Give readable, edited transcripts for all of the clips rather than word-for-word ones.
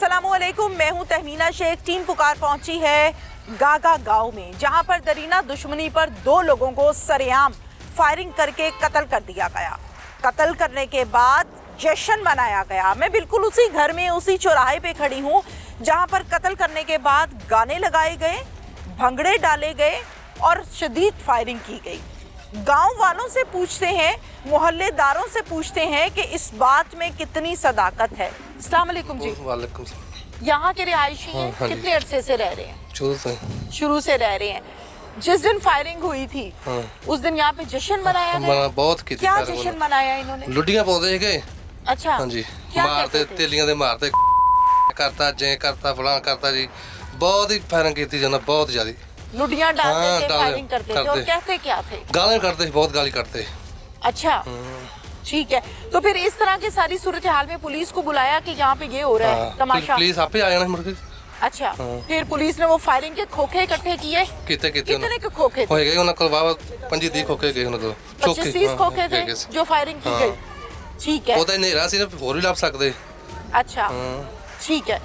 अस्सलामुअलैकुम, मैं हूं तहमीना शेख। टीम पुकार पहुंची है गागा गांव में, जहां पर दरीना दुश्मनी पर 2 लोगों को सरेआम फायरिंग करके कत्ल कर दिया गया। कत्ल करने के बाद जश्न मनाया गया। मैं बिल्कुल उसी घर में, उसी चौराहे पे खड़ी हूं जहां पर कत्ल करने के बाद गाने लगाए गए, भंगड़े डाले गए और शदीद फायरिंग की गई। गांव वालों से पूछते हैं, मोहल्लेदारों से पूछते हैं कि इस बात में कितनी सदाकत है। अस्सलाम वालेकुम जी। वालेकुम सलाम। यहाँ के रिहायशी हैं? हाँ कितने अरसे से रह रहे हैं? शुरू से रह रहे हैं। जिस दिन फायरिंग हुई थी उस दिन यहाँ पे जश्न मनाया गया? बहुत की क्या जश्न मनाया इन्होंने? लुडियां पाਉਂਦੇ ਹੈਗੇ। अच्छा, हाँ जी, क्या मारते तेलियां ਦੇ ਮਾਰਦੇ ਕਰਤਾ ਜੇ ਕਰਤਾ ਫਲਾਣ ਕਰਤਾ जी। बहुत ही फायरिंग की जाना, बहुत ज्यादा लुडियां डालते थे, डाले, फायरिंग करते थे और कहते क्या थे? गाली करते, बहुत गाली करते। अच्छा, ठीक है। तो फिर इस तरह की सारी सूरत हाल में पुलिस को बुलाया कि यहाँ पे ये हो रहा है तमाशा? पुलिस आप ही आ जाना मुड़ के। अच्छा, फिर पुलिस ने वो फायरिंग के खोखे इकट्ठे किए? कितने के खोखे थे? हो गए उन्होंने कोल बाबा 25-30 खोखे गए उन्होंने 25-30 खोखे थे जो फायरिंग की गई। ठीक है, वो तो नहीं रहा सी, और भी लग सकते। अच्छा, ठीक है।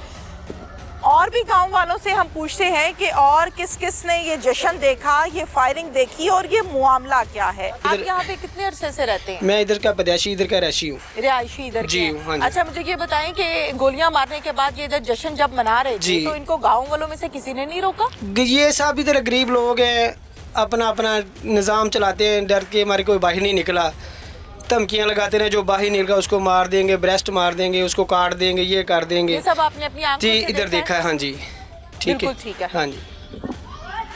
और भी गांव वालों से हम पूछते हैं कि और किस किस ने ये जश्न देखा, ये फायरिंग देखी और ये मुआमला क्या है। आप यहाँ पे कितने अरसे से रहते हैं? मैं इधर का पैदाइशी, इधर का रहायशी हूँ। रिहायशी इधर जी, के? हाँ जी। अच्छा, मुझे ये बताएं कि गोलियां मारने के बाद ये इधर जश्न जब मना रहे थे तो इनको गाँव वालों में से किसी ने नहीं रोका? ये सब इधर गरीब लोग हैं, अपना अपना निज़ाम चलाते हैं। डर के हमारे कोई बाहर नहीं निकला, धमकियाँ लगाते रहे, जो बाहर निकला उसको मार देंगे, ब्रेस्ट मार देंगे, उसको काट देंगे, ये कर देंगे। ये सब आपने अपनी आंखों जी से इधर देखा है। हाँ जी, ठीक है, ठीक है। हाँ जी।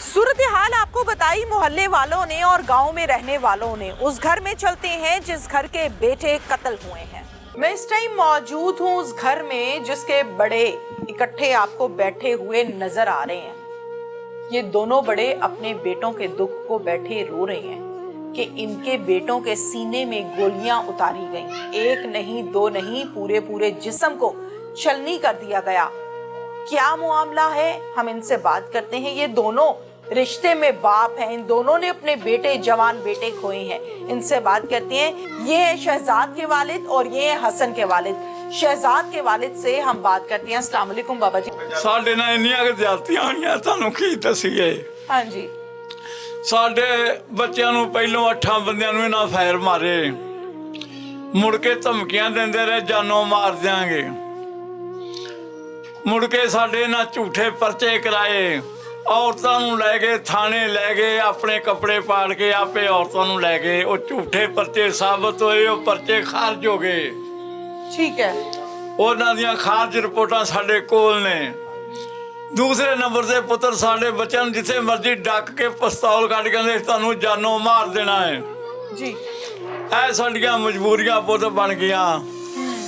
सूरत हाल आपको बताई मोहल्ले वालों ने और गांव में रहने वालों ने। उस घर में चलते हैं जिस घर के बेटे कत्ल हुए हैं। मैं इस टाइम मौजूद हूँ उस घर में जिसके बड़े इकट्ठे आपको बैठे हुए नजर आ रहे हैं। ये दोनों बड़े अपने बेटों के दुख को बैठे रो रहे हैं कि इनके बेटों के सीने में गोलियां उतारी गईं। 1 नहीं 2 नहीं, पूरे पूरे जिस्म को छलनी कर दिया गया। क्या मुआमला है, हम इनसे बात करते हैं। ये दोनों रिश्ते में बाप हैं, इन दोनों ने अपने बेटे, जवान बेटे खोए हैं। इनसे बात करते हैं। ये है शहजाद के वालिद और ये है हसन के वालिद। शहजाद के वालिद से हम बात करते हैं। अस्सलाम वालेकुम बाबा जी। साडे नाल इन्नियां क ज्यादतियां होईयां, तुहानूं की दसीए। हाँ जी। ਸਾਡੇ ਬੱਚਿਆਂ ਨੂੰ ਪਹਿਲੋਂ 8 ਬੰਦਿਆਂ ਨੂੰ ਇਹਨਾਂ ਫਾਇਰ ਮਾਰੇ, ਮੁੜ ਕੇ ਧਮਕੀਆਂ ਦਿੰਦੇ ਰਹੇ ਜਾਨੋਂ ਮਾਰ ਦਿਆਂਗੇ। ਮੁੜ ਕੇ ਸਾਡੇ ਨਾਲ ਝੂਠੇ ਪਰਚੇ ਕਰਾਏ, ਔਰਤਾਂ ਨੂੰ ਲੈ ਗਏ ਥਾਣੇ, ਲੈ ਗਏ ਆਪਣੇ ਕੱਪੜੇ ਪਾੜ ਕੇ ਆਪੇ ਔਰਤਾਂ ਨੂੰ ਲੈ ਗਏ। ਉਹ ਝੂਠੇ ਪਰਚੇ ਸਾਬਤ ਹੋਏ, ਉਹ ਪਰਚੇ ਖਾਰਜ ਹੋ ਗਏ। ਠੀਕ ਹੈ। ਉਹਨਾਂ ਦੀਆਂ ਖਾਰਜ ਰਿਪੋਰਟਾਂ ਸਾਡੇ ਕੋਲ ਨੇ। ਦੂਸਰੇ ਨੰਬਰ ਦੇ ਪੁੱਤਰ ਸਾਡੇ ਬੱਚਿਆਂ ਨੂੰ ਜਿੱਥੇ ਮਰਜ਼ੀ ਡੱਕ ਕੇ ਪਿਸਤੌਲ ਕੱਢ ਕੇ ਕਹਿੰਦੇ ਤੁਹਾਨੂੰ ਜਾਨੋਂ ਮਾਰ ਦੇਣਾ ਹੈ ਜੀ। ਇਹ ਸਾਡੀਆਂ ਮਜਬੂਰੀਆਂ ਪੁੱਤ ਬਣ ਗਈਆਂ।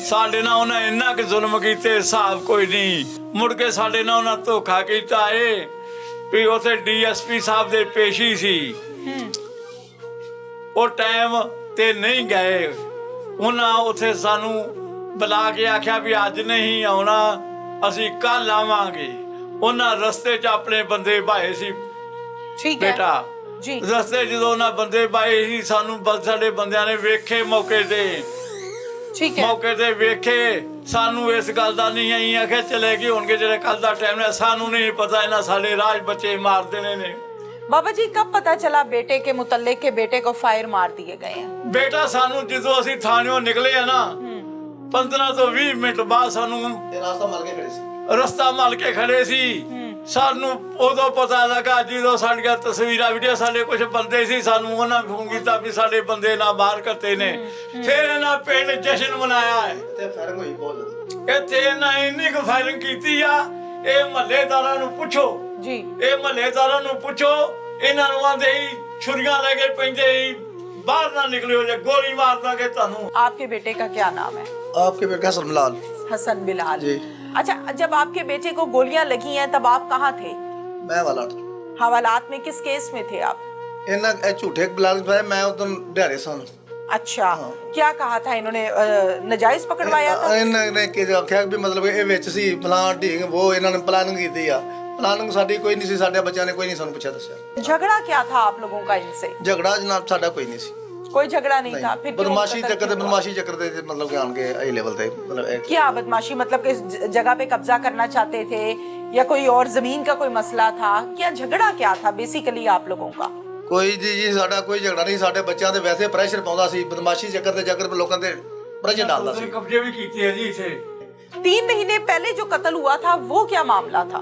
ਸਾਡੇ ਨਾਲ ਉਹਨਾਂ ਇੰਨਾ ਕਿ ਜ਼ੁਲਮ ਕੀਤੇ, ਹਿਸਾਬ ਕੋਈ ਨਹੀਂ। ਮੁੜ ਕੇ ਸਾਡੇ ਨਾਲ ਉਹਨਾਂ ਧੋਖਾ ਕੀਤਾ ਏ ਵੀ ਉੱਥੇ DSP ਸਾਹਿਬ ਦੇ ਪੇਸ਼ੀ ਸੀ, ਉਹ ਟਾਈਮ ਤੇ ਨਹੀਂ ਗਏ। ਉਹਨਾਂ ਉੱਥੇ ਸਾਨੂੰ ਬੁਲਾ ਕੇ ਆਖਿਆ ਵੀ ਅੱਜ ਨਹੀਂ ਆਉਣਾ, ਅਸੀਂ ਕੱਲ ਆਵਾਂਗੇ। ਉਹਨਾਂ ਰਸਤੇ 'ਚ ਆਪਣੇ ਬੰਦੇ ਭਾਏ ਸੀ। ਠੀਕ ਹੈ ਬੇਟਾ ਜੀ। ਰਸਤੇ ਜਦੋਂ ਉਹਨਾਂ ਬੰਦੇ ਭਾਏ ਸੀ, ਸਾਨੂੰ ਸਾਡੇ ਬੰਦਿਆਂ ਨੇ ਵੇਖੇ ਮੌਕੇ ਤੇ। ਠੀਕ ਹੈ। ਮੌਕੇ ਤੇ ਵੇਖੇ, ਸਾਨੂੰ ਇਸ ਗੱਲ ਦਾ ਨਹੀਂ ਆਈ ਆਖਿਆ ਚਲੇ ਗਏ ਹੋਣਗੇ ਜਿਹੜੇ ਕੱਲ ਦਾ ਟਾਈਮ ਹੈ, ਸਾਨੂੰ ਨਹੀਂ ਪਤਾ ਇਹਨਾਂ ਸਾਡੇ ਰਾਜ ਬੱਚੇ ਮਾਰ ਦੇਣੇ ਨੇ। बाबा जी, कब पता चला बेटे के मुतल्लिक के बेटे को फायर मार दिए गए हैं? ਬੇਟਾ ਸਾਨੂੰ ਜਦੋਂ ਅਸੀਂ ਥਾਣਿਓਂ ਨਿਕਲੇ ਆ ਨਾ, 15 ਤੋਂ 20 ਮਿੰਟ ਬਾਅਦ ਸਾਨੂੰ ਰਸਤਾ ਮਲ ਕੇ ਖੜੇ ਸੀ। ਸਾਨੂੰ ਉਦੋਂ ਪਤਾ ਲੱਗਾ ਜਦੋਂ ਸਾਡੀਆਂ ਤਸਵੀਰਾਂ ਵੀਡੀਓ, ਸਾਡੇ ਕੁਝ ਬੰਦੇ ਸੀ, ਸਾਨੂੰ ਉਹਨਾਂ ਫੋਨ ਕੀਤਾ ਵੀ ਸਾਡੇ ਬੰਦੇ ਨਾ ਬਾਹਰ ਕਰਤੇ ਨੇ। ਫਿਰ ਇਹਨਾਂ ਪਿੰਡ ਜਸ਼ਨ ਮਨਾਇਆ ਹੈ। ਇੱਥੇ ਇਹਨਾਂ ਇੰਨੀ ਕੁ ਫਾਇਰਿੰਗ ਕੀਤੀ ਆ। ਇਹ ਮਹੱਲੇਦਾਰਾਂ ਨੂੰ ਪੁੱਛੋ ਜੀ, ਇਹ ਮਹੱਲੇਦਾਰਾਂ ਨੂੰ ਪੁੱਛੋ। ਇਹਨਾਂ ਨੂੰ ਆਂਦੇ ਹੀ ਛੁਰੀਆਂ ਲੈ ਕੇ ਪੈਂਦੇ ਹੀ, ਬਾਹਰ ਨਾ ਨਿਕਲਿਓ ਜੇ ਗੋਲੀ ਮਾਰ ਦਾਂਗੇ ਤੁਹਾਨੂੰ। आपके बेटे का क्या नाम है? आपके बेटे हसन बिलाल। हसन बिलाल जी। अच्छा, जब आपके बेटे को गोलियां लगी हैं तब आप कहाँ थे? मैं हवालात हवालात में किस केस में थे आप? इन्हें झूठे बलाल पाए, मैं उदम ढेरे सन। अच्छा, क्या कहा था इन्होंने? नजायज पकड़वाया था? इन्होंने कि आख्या भी मतलब ये विच सी फलान ढींग वो इन्होंने प्लानिंग की आ। प्लानिंग साडी कोई नहीं सी, साडे बच्चों ने कोई नहीं सानू पूछा दस्या। झगड़ा क्या था आप लोगों का इनसे? झगड़ा जनाब साडा कोई नहीं सी। कोई झगड़ा नहीं था, फिर क्यों बदमाशी कत्ल चक्कर क्यों हुआ? बदमाशी चक्कर दे मतलब कि आन के आई लेवल थे मतलब क्या बदमाशी मतलब कि जगह पे कब्जा करना चाहते थे या कोई और जमीन का कोई मसला था? क्या झगड़ा क्या था बेसिकली आप लोगों का? ਕੋਈ ਜੀ ਸਾਡਾ ਕੋਈ ਝਗੜਾ ਨਹੀਂ, ਸਾਡੇ ਬੱਚਿਆਂ ਤੇ ਵੈਸੇ ਪ੍ਰੈਸ਼ਰ ਪਾਉਂਦਾ ਸੀ, ਬਦਮਾਸ਼ੀ ਚੱਕਰ ਲੋਕਾਂ ਤੇ ਪ੍ਰੈਸ਼ਰ डालता ਸੀ। ਕਬਜ਼ੇ ਵੀ ਕੀਤੇ ਆ ਜੀ ਇੱਥੇ। 3 महीने पहले जो कत्ल हुआ था वो क्या मामला था?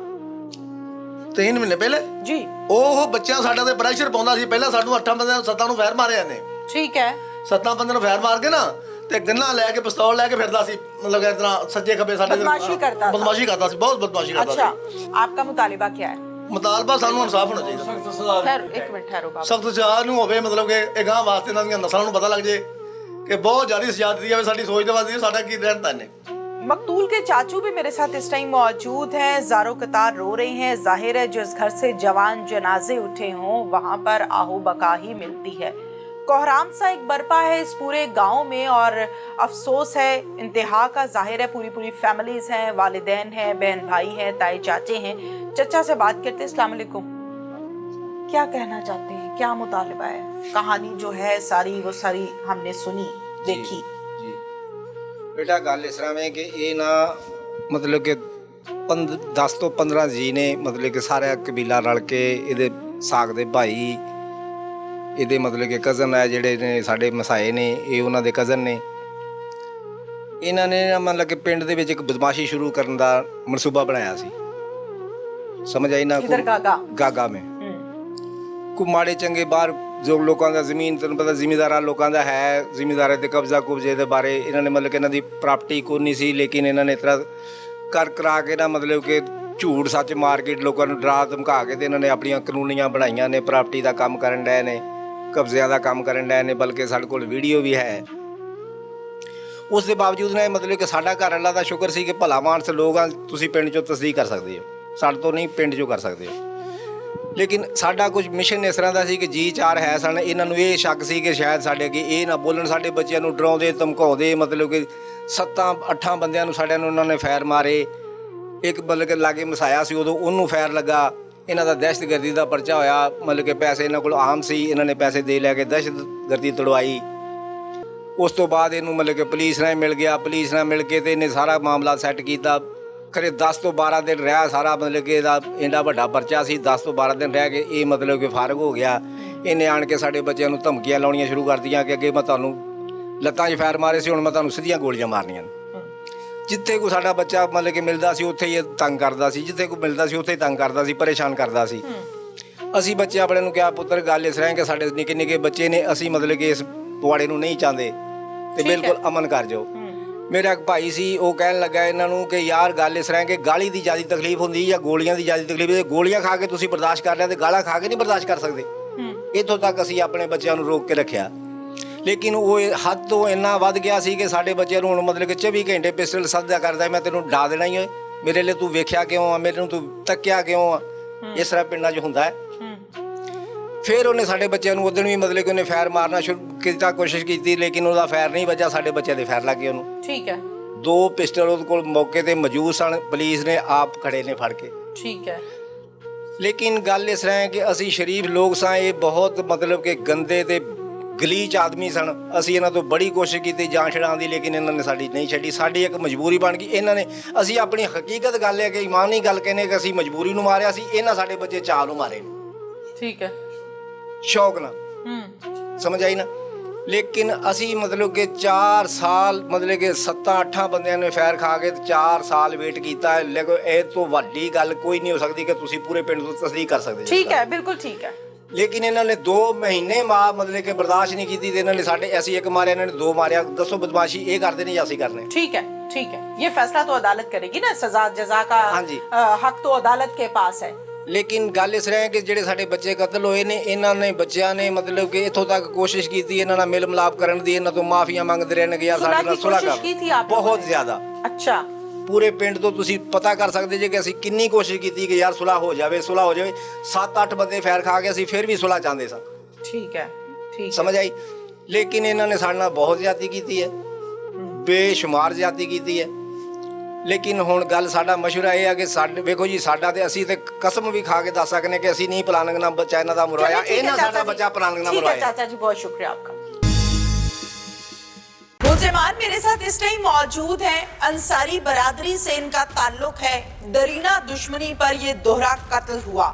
3 ਮਹੀਨੇ ਪਹਿਲੇ जी ਉਹ ਬੱਚਿਆਂ ਸਾਡਾ ਤੇ ਪ੍ਰੈਸ਼ਰ ਪਾਉਂਦਾ ਸੀ। ਪਹਿਲਾਂ ਸਾਨੂੰ 8 ਬੰਦਿਆਂ ਨੂੰ 7 ਨੂੰ ਫੈਰ ਮਾਰਿਆ ਨੇ, ठीक है। 7 ਬੰਦਿਆਂ ਨੂੰ ਫੈਰ ਮਾਰ ਕੇ ਨਾ ਤੇ ਗੰਨਾ ਲੈ ਕੇ ਪਿਸਤੌਲ ਲੈ ਕੇ ਫਿਰਦਾ ਸੀ, ਮਤਲਬ ਇਸ ਤਰ੍ਹਾਂ ਸੱਜੇ ਖੱਬੇ ਸਾਡੇ ਬਦਮਾਸ਼ੀ ਕਰਦਾ ਸੀ। ਬਦਮਾਸ਼ੀ ਕਰਦਾ ਸੀ, ਬਹੁਤ ਬਦਮਾਸ਼ੀ ਕਰਦਾ अच्छा, ਸੀ। आपका मुतालिबा क्या है? ਮੁਤਾਲਬਾ ਸਾਨੂੰ ਇਨਸਾਫ ਹੋਣਾ ਚਾਹੀਦਾ, ਸਖਤ ਸਜ਼ਾ ठहरो, एक मिनट ठहरो बाबा। ਸਖਤ ਸਜ਼ਾ ਨੂੰ ਹੋਵੇ, ਮਤਲਬ ਕਿ ਇਹ ਗਾਂ ਵਾਸਤੇ ਇਹਨਾਂ ਦੀਆਂ ਨਸਲਾਂ ਨੂੰ ਪਤਾ ਲੱਗ ਜੇ ਕਿ ਬਹੁਤ ਜ਼ਿਆਦਾ ਸਜ਼ਾ ਦਿੱਤੀ ਜਾਵੇ। ਸਾਡੀ ਸੋਚ ਦੇ ਵਾਸਤੇ ਸਾਡਾ ਕੀ ਰਹਿਣ ਨੇ। मकतूल के चाचू भी मेरे साथ इस टाइम मौजूद हैं, ज़ारो कतार रो रही हैं। जाहिर है जिस घर से जवान जनाजे उठे हों वहाँ पर आहू बका ही मिलती है। कोहराम सा एक बरपा है इस पूरे गांव में और अफसोस है इंतहा का। जाहिर है पूरी फैमिलीज हैं, वालिदैन हैं, बहन भाई हैं, ताए चाचे हैं। चचा से बात करते हैं। अस्सलाम वालेकुम, क्या कहना चाहते हैं, क्या मुतालिबा है? कहानी जो है सारी वो सारी हमने सुनी देखी। जी बेटा गल इस तरह में कि ये ना मतलब कि 10 ਤੋਂ 15 ਜੀ ਨੇ मतलब कि सारा कबीला रल के ਇਹਦੇ ਸਾਗ ਦੇ ਭਾਈ ਇਹਦੇ मतलब कि ਕਜ਼ਨ ਹੈ ਜਿਹੜੇ ਨੇ ਸਾਡੇ ਮਸਾਏ ਨੇ, ਇਹ ਉਹਨਾਂ ਦੇ ਕਜ਼ਨ ਨੇ। ਇਹਨਾਂ ਨੇ ਮਤਲਬ ਕਿ ਪਿੰਡ ਦੇ ਵਿੱਚ ਇੱਕ ਬਦਮਾਸ਼ੀ ਸ਼ੁਰੂ ਕਰਨ ਦਾ ਮਨਸੂਬਾ ਬਣਾਇਆ ਸੀ। ਸਮਝ ਆਈ ਨਾ? इधर ਗਾਗਾ में ਕੋ ਮਾੜੇ ਚੰਗੇ ਬਾਹਰ ਜੋ ਲੋਕਾਂ ਦਾ ਜ਼ਮੀਨ, ਤੈਨੂੰ ਪਤਾ ਜ਼ਿਮੀਂਦਾਰਾਂ ਲੋਕਾਂ ਦਾ ਹੈ, ਜ਼ਿਮੀਂਦਾਰਾਂ ਦੇ ਕਬਜ਼ੇ ਦੇ ਬਾਰੇ ਇਹਨਾਂ ਨੇ ਮਤਲਬ ਕਿ ਇਹਨਾਂ ਦੀ ਪ੍ਰਾਪਰਟੀ ਕੋਈ ਨਹੀਂ ਸੀ, ਲੇਕਿਨ ਇਹਨਾਂ ਨੇ ਇਸ ਤਰ੍ਹਾਂ ਕਰ ਕਰਾ ਕੇ ਨਾ ਮਤਲਬ ਕਿ ਝੂਠ ਸੱਚ ਮਾਰ ਕੇ ਲੋਕਾਂ ਨੂੰ ਡਰਾ ਧਮਕਾ ਕੇ ਤੇ ਇਹਨਾਂ ਨੇ ਆਪਣੀਆਂ ਕਾਨੂੰਨੀਆਂ ਬਣਾਈਆਂ ਨੇ, ਪ੍ਰਾਪਰਟੀ ਦਾ ਕੰਮ ਕਰਨ ਡਏ ਨੇ, ਕਬਜ਼ਿਆਂ ਦਾ ਕੰਮ ਕਰਨ ਡਏ ਨੇ, ਬਲਕਿ ਸਾਡੇ ਕੋਲ ਵੀਡੀਓ ਵੀ ਹੈ। ਉਸ ਦੇ ਬਾਵਜੂਦ ਨੇ ਮਤਲਬ ਕਿ ਸਾਡਾ ਘਰ ਅੱਲਾ ਦਾ ਸ਼ੁਕਰ ਸੀ ਕਿ ਭਲਾ ਮਾਨਸ ਲੋਕ ਆ, ਤੁਸੀਂ ਪਿੰਡ 'ਚੋਂ ਤਸਦੀਕ ਕਰ ਸਕਦੇ ਹੋ, ਸਾਡੇ ਤੋਂ ਨਹੀਂ ਪਿੰਡ 'ਚੋਂ ਕਰ ਸਕਦੇ ਹੋ। ਲੇਕਿਨ ਸਾਡਾ ਕੁਝ ਮਿਸ਼ਨ ਇਸ ਤਰ੍ਹਾਂ ਦਾ ਸੀ ਕਿ ਜੀ ਚਾਰ ਹੈ ਸਨ, ਇਹਨਾਂ ਨੂੰ ਇਹ ਸ਼ੱਕ ਸੀ ਕਿ ਸ਼ਾਇਦ ਸਾਡੇ ਅੱਗੇ ਇਹ ਨਾ ਬੋਲਣ, ਸਾਡੇ ਬੱਚਿਆਂ ਨੂੰ ਡਰਾਉਂਦੇ ਧਮਕਾਉਂਦੇ, ਮਤਲਬ ਕਿ 7-8 ਬੰਦਿਆਂ ਨੂੰ ਸਾਡਿਆਂ ਨੂੰ ਉਹਨਾਂ ਨੇ ਫੈਰ ਮਾਰੇ। ਇੱਕ ਮਤਲਬ ਕਿ ਲਾਗੇ ਮਸਾਇਆ ਸੀ, ਉਦੋਂ ਉਹਨੂੰ ਫੈਰ ਲੱਗਾ। ਇਹਨਾਂ ਦਾ ਦਹਿਸ਼ਤਗਰਦੀ ਦਾ ਪਰਚਾ ਹੋਇਆ, ਮਤਲਬ ਕਿ ਪੈਸੇ ਇਹਨਾਂ ਕੋਲ ਆਮ ਸੀ, ਇਹਨਾਂ ਨੇ ਪੈਸੇ ਦੇ ਲੈ ਕੇ ਦਹਿਸ਼ਤਗਰਦੀ ਤੜਵਾਈ। ਉਸ ਤੋਂ ਬਾਅਦ ਇਹਨੂੰ ਮਤਲਬ ਕਿ ਪੁਲਿਸ ਨਾਲ ਮਿਲ ਗਿਆ, ਪੁਲਿਸ ਨਾਲ ਮਿਲ ਕੇ ਤੇ ਇਹਨੇ ਸਾਰਾ ਮਾਮਲਾ ਸੈੱਟ ਕੀਤਾ। ਖਰੇ 10 ਤੋਂ 12 ਦਿਨ ਰਿਹਾ ਸਾਰਾ, ਮਤਲਬ ਕਿ ਇਹਦਾ ਇੰਨਾ ਵੱਡਾ ਪਰਚਾ ਸੀ, 10 ਤੋਂ 12 ਦਿਨ ਰਹਿ ਕੇ ਇਹ ਮਤਲਬ ਕਿ ਫਾਰਗ ਹੋ ਗਿਆ। ਇਹਨੇ ਆਣ ਕੇ ਸਾਡੇ ਬੱਚਿਆਂ ਨੂੰ ਧਮਕੀਆਂ ਲਾਉਣੀਆਂ ਸ਼ੁਰੂ ਕਰ ਕਿ ਅੱਗੇ ਮੈਂ ਤੁਹਾਨੂੰ ਲੱਤਾਂ 'ਚ ਫੈਰ ਮਾਰੇ ਸੀ, ਹੁਣ ਮੈਂ ਤੁਹਾਨੂੰ ਸਿੱਧੀਆਂ ਗੋਲੀਆਂ ਮਾਰਨੀਆਂ ਨੇ। ਜਿੱਥੇ ਕੋਈ ਸਾਡਾ ਬੱਚਾ ਮਤਲਬ ਕਿ ਮਿਲਦਾ ਸੀ ਉੱਥੇ ਹੀ ਇਹ ਤੰਗ ਕਰਦਾ ਸੀ, ਜਿੱਥੇ ਕੋਈ ਮਿਲਦਾ ਸੀ ਉੱਥੇ ਹੀ ਤੰਗ ਕਰਦਾ ਸੀ, ਪਰੇਸ਼ਾਨ ਕਰਦਾ ਸੀ। ਅਸੀਂ ਬੱਚੇ ਆਪਣੇ ਨੂੰ ਕਿਹਾ, ਪੁੱਤਰ ਗੱਲ ਇਸ ਤਰ੍ਹਾਂ ਕਿ ਸਾਡੇ ਨਿੱਕੇ ਨਿੱਕੇ ਬੱਚੇ ਨੇ, ਅਸੀਂ ਮਤਲਬ ਕਿ ਇਸ ਪਵਾੜੇ ਨੂੰ ਨਹੀਂ ਚਾਹੁੰਦੇ ਤੇ ਬਿਲਕੁਲ ਅਮਨ ਕਰ ਜਾਓ। ਮੇਰਾ ਇੱਕ ਭਾਈ ਸੀ, ਉਹ ਕਹਿਣ ਲੱਗਾ ਇਹਨਾਂ ਨੂੰ ਕਿ ਯਾਰ ਗੱਲ ਇਸ ਤਰ੍ਹਾਂ ਕਿ ਗਾਲੀ ਦੀ ਜ਼ਿਆਦਾ ਤਕਲੀਫ ਹੁੰਦੀ ਜਾਂ ਗੋਲੀਆਂ ਦੀ ਜ਼ਿਆਦਾ ਤਕਲੀਫ ਹੈ। ਗੋਲੀਆਂ ਖਾ ਕੇ ਤੁਸੀਂ ਬਰਦਾਸ਼ਤ ਕਰ ਲਿਆ ਤੇ ਗਾਲਾਂ ਖਾ ਕੇ ਨਹੀਂ ਬਰਦਾਸ਼ਤ ਕਰ ਸਕਦੇ। ਇੱਥੋਂ ਤੱਕ ਅਸੀਂ ਆਪਣੇ ਬੱਚਿਆਂ ਨੂੰ ਰੋਕ ਕੇ ਰੱਖਿਆ, ਲੇਕਿਨ ਉਹ ਹੱਦ ਤੋਂ ਇੰਨਾ ਵੱਧ ਗਿਆ ਸੀ ਕਿ ਸਾਡੇ ਬੱਚਿਆਂ ਨੂੰ ਹੁਣ ਮਤਲਬ ਕਿ 24 ਘੰਟੇ ਪਿਸਟਲ ਸੱਦਾ ਕਰਦਾ, ਮੈਂ ਤੈਨੂੰ ਡਾ ਦੇਣਾ ਹੀ ਓਏ, ਮੇਰੇ ਲਈ ਤੂੰ ਵੇਖਿਆ ਕਿਉਂ ਆ, ਮੈਨੂੰ ਤੂੰ ਤੱਕਿਆ ਕਿਉਂ ਆ। ਇਸ ਤਰ੍ਹਾਂ ਪਿੰਡਾਂ 'ਚ ਹੁੰਦਾ ਹੈ। ਫਿਰ ਉਹਨੇ ਸਾਡੇ ਬੱਚਿਆਂ ਨੂੰ ਉਦੋਂ ਵੀ ਮਤਲਬ ਕਿ ਉਹਨੇ ਫੈਰ ਮਾਰਨਾ ਸ਼ੁਰੂ ਕੀਤਾ, ਕੋਸ਼ਿਸ਼ ਕੀਤੀ, ਲੇਕਿਨ ਉਹਦਾ ਫੈਰ ਨਹੀਂ ਵੱਜਾ, ਸਾਡੇ ਬੱਚਿਆਂ ਦੇ ਫੈਰ ਲੱਗ ਗਏ ਉਹਨੂੰ। ठीक है, 2 ਪਿਸਟਲ ਉਹਦੇ ਕੋਲ ਮੌਕੇ ਤੇ ਮੌਜੂਦ ਸਨ, ਪੁਲਿਸ ਨੇ ਆਪ ਖੜੇ ਨੇ ਫੜ ਕੇ। ठीक है। ਲੇਕਿਨ ਗੱਲ ਇਸ ਤਰ੍ਹਾਂ ਹੈ ਕਿ ਅਸੀਂ ਸ਼ਰੀਫ ਲੋਕ ਸਾਂ, ਇਹ ਬਹੁਤ ਮਤਲਬ ਕਿ ਗੰਦੇ ਤੇ ਗਲੀਚ ਆਦਮੀ ਸਨ। ਅਸੀਂ ਇਹਨਾਂ ਤੋਂ ਬੜੀ ਕੋਸ਼ਿਸ਼ ਕੀਤੀ ਜਾਨ ਛਡਾਉਣ ਦੀ, ਲੇਕਿਨ ਇਹਨਾਂ ਨੇ ਸਾਡੀ ਨਹੀਂ ਛੱਡੀ। ਸਾਡੀ ਇੱਕ ਮਜਬੂਰੀ ਬਣ ਗਈ। ਇਹਨਾਂ ਨੇ, ਅਸੀਂ ਆਪਣੀ ਹਕੀਕਤ ਗੱਲ ਹੈ ਕਿ ਇਮਾਨੀ ਗੱਲ ਕਹਿੰਦੇ ਕਿ ਅਸੀਂ ਮਜਬੂਰੀ ਨੂੰ ਮਾਰਿਆ ਸੀ, ਇਹਨਾਂ ਸਾਡੇ ਬੱਚੇ ਚਾਹ ਨੂੰ ਮਾਰੇ ਨੇ। ठीक है। ਸ਼ੌਕ ਨਾਲ, ਸਮਝ ਆਈ ਨਾ? ਲੇਕਿਨ ਅਸੀਂ ਮਤਲਬ ਕਿ 4 ਸਾਲ ਮਤਲਬ ਕਿ 7-8 ਬੰਦਿਆਂ ਨੇ ਫੈਰ ਖਾ ਕੇ 4 ਸਾਲ ਵੇਟ ਕੀਤਾ ਹੈ। ਲੇਕਿਨ ਇਹ ਤੋਂ ਵੱਡੀ ਗੱਲ ਕੋਈ ਨਹੀਂ ਹੋ ਸਕਦੀ ਕਿ ਤੁਸੀਂ ਪੂਰੇ ਪਿੰਡ ਤੋਂ ਤਸਦੀਕ ਕਰ ਸਕਦੇ। ठीक है, बिल्कुल ठीक है। ਲੇਕਿਨ ਇਹਨਾਂ ਨੇ 2 ਮਹੀਨੇ ਮਤਲਬ ਕਿ ਬਰਦਾਸ਼ਤ ਨਹੀਂ ਕੀਤੀ ਤੇ ਇਹਨਾਂ ਨੇ ਸਾਡੇ, ਅਸੀਂ 1 ਮਾਰਿਆ, ਇਹਨਾਂ ਨੇ 2 ਮਾਰਿਆ। ਦੱਸੋ ਬਦਮਾਸ਼ੀ ਇਹ ਕਰਦੇ ਨੇ ਜਾਂ ਅਸੀਂ ਕਰਨੇ? ठीक है, ठीक है। ये फैसला तो अदालत करेगी ना, सजा जजा का हाँ जी। हक तो अदालत के पास है। ਲੇਕਿਨ ਗੱਲ ਇਸ ਤਰ੍ਹਾਂ ਹੈ ਕਿ ਜਿਹੜੇ ਸਾਡੇ ਬੱਚੇ ਕਤਲ ਹੋਏ ਨੇ, ਇਹਨਾਂ ਨੇ ਬੱਚਿਆਂ ਨੇ ਮਤਲਬ ਕਿ ਇੱਥੋਂ ਤੱਕ ਕੋਸ਼ਿਸ਼ ਕੀਤੀ ਇਹਨਾਂ ਨਾਲ ਮਿਲ ਮਿਲਾਪ ਕਰਨ ਦੀ, ਇਹਨਾਂ ਤੋਂ ਮਾਫੀਆਂ ਮੰਗਦੇ ਰਹਿਣ ਕਿ ਯਾਰ ਸਾਡੇ ਨਾਲ ਸੁਲ੍ਹਾ ਕਰ। ਬਹੁਤ ਜ਼ਿਆਦਾ। अच्छा। ਪੂਰੇ ਪਿੰਡ ਤੋਂ ਤੁਸੀਂ ਪਤਾ ਕਰ ਸਕਦੇ ਜੇ ਕਿ ਅਸੀਂ ਕਿੰਨੀ ਕੋਸ਼ਿਸ਼ ਕੀਤੀ ਕਿ ਯਾਰ ਸੁਲ੍ਹਾ ਹੋ ਜਾਵੇ, ਸੁਲ੍ਹਾ ਹੋ ਜਾਵੇ। 7-8 ਬੰਦੇ ਫੈਰ ਖਾ ਕੇ ਅਸੀਂ ਫਿਰ ਵੀ ਸੁਲ੍ਹਾ ਚਾਹੁੰਦੇ ਸਾਂ। ठीक है, ठीक। ਸਮਝ ਆਈ? ਲੇਕਿਨ ਇਹਨਾਂ ਨੇ ਸਾਡੇ ਨਾਲ ਬਹੁਤ ਜ਼ਿਆਦਤੀ ਕੀਤੀ ਹੈ, ਬੇਸ਼ੁਮਾਰ ਜ਼ਿਆਦਤੀ ਕੀਤੀ ਹੈ। ਲੇਕਿਨ ਹੁਣ ਗੱਲ ਸਾਡਾ ਮਸ਼ਵਰਾ ਇਹ ਹੈ ਕਿ ਸਾਡੇ ਵੇਖੋ ਜੀ, ਸਾਡਾ ਤੇ ਅਸੀਂ ਤੇ ਕਸਮ ਵੀ ਖਾ ਕੇ ਦੱਸ ਸਕਦੇ ਕਿ ਅਸੀਂ ਨਹੀਂ ਪਲਾਨਿੰਗ ਨਾਲ ਬੱਚਾ ਇਹਨਾਂ ਦਾ ਮਰਵਾਇਆ, ਇਹਨਾਂ ਸਾਡਾ ਬੱਚਾ ਪਲਾਨਿੰਗ ਨਾਲ ਮਰਵਾਇਆ। चाचा जी बहुत शुक्रिया आपका। मुल्ज़िमान मेरे साथ इस टाइम मौजूद हैं। अंसारी बरादरी से इनका ताल्लुक है। दरीना दुश्मनी पर ये दोहरा कत्ल हुआ।